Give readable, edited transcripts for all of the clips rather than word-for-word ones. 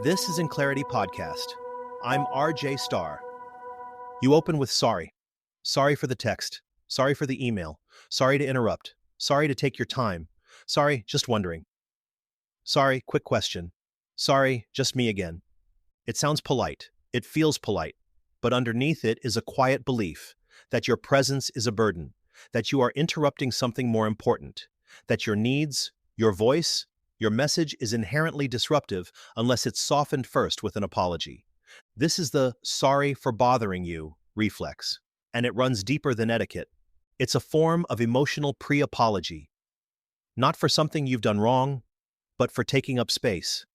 This is Inclarity Podcast. I'm RJ Starr. You open with sorry. Sorry for the text. Sorry for the email. Sorry to interrupt. Sorry to take your time. Sorry, just wondering. Sorry, quick question. Sorry, just me again. It sounds polite. It feels polite. But underneath it is a quiet belief that your presence is a burden, that you are interrupting something more important, that your needs, your voice, your message is inherently disruptive unless it's softened first with an apology. This is the sorry for bothering you reflex, and it runs deeper than etiquette. It's a form of emotional pre-apology, not for something you've done wrong, but for taking up space.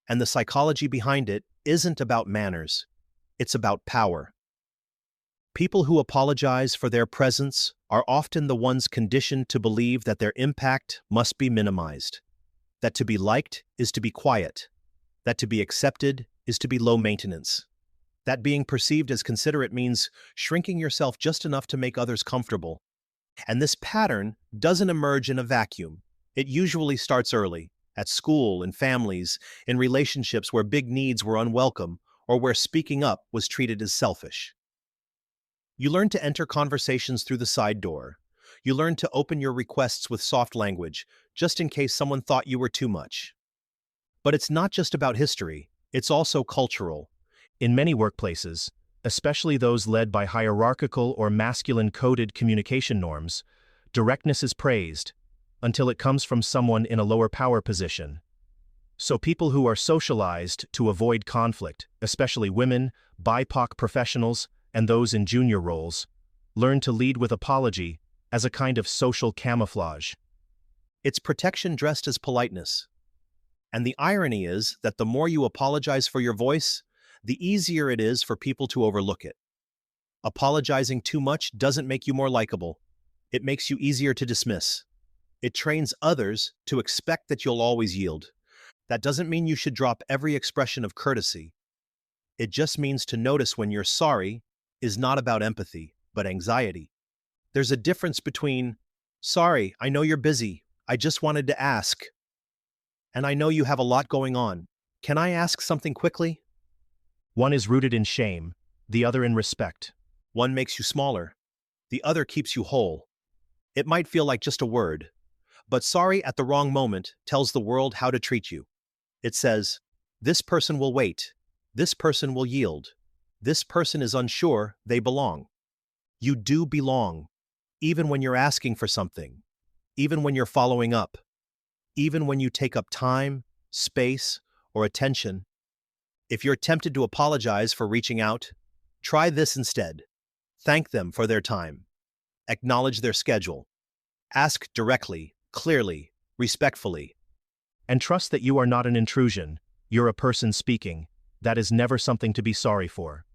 And the psychology behind it isn't about manners, it's about power. People who apologize for their presence are often the ones conditioned to believe that their impact must be minimized, that to be liked is to be quiet, that to be accepted is to be low maintenance, that being perceived as considerate means shrinking yourself just enough to make others comfortable. And this pattern doesn't emerge in a vacuum. It usually starts early, at school, in families, in relationships where big needs were unwelcome or where speaking up was treated as selfish. You learn to enter conversations through the side door. You learn to open your requests with soft language, just in case someone thought you were too much. But it's not just about history, it's also cultural. In many workplaces, especially those led by hierarchical or masculine-coded communication norms, directness is praised, until it comes from someone in a lower power position. So people who are socialized to avoid conflict, especially women, BIPOC professionals, and those in junior roles, learn to lead with apology as a kind of social camouflage. It's protection dressed as politeness. And the irony is that the more you apologize for your voice, the easier it is for people to overlook it. Apologizing too much doesn't make you more likable. It makes you easier to dismiss. It trains others to expect that you'll always yield. That doesn't mean you should drop every expression of courtesy. It just means to notice when your sorry is not about empathy, but anxiety. There's a difference between, sorry, I know you're busy, I just wanted to ask, and I know you have a lot going on. Can I ask something quickly? One is rooted in shame, the other in respect. One makes you smaller, the other keeps you whole. It might feel like just a word, but sorry at the wrong moment tells the world how to treat you. It says, this person will wait, this person will yield, this person is unsure they belong. You do belong, even when you're asking for something, even when you're following up, even when you take up time, space, or attention. If you're tempted to apologize for reaching out, try this instead. Thank them for their time. Acknowledge their schedule. Ask directly, clearly, respectfully. And trust that you are not an intrusion. You're a person speaking. That is never something to be sorry for.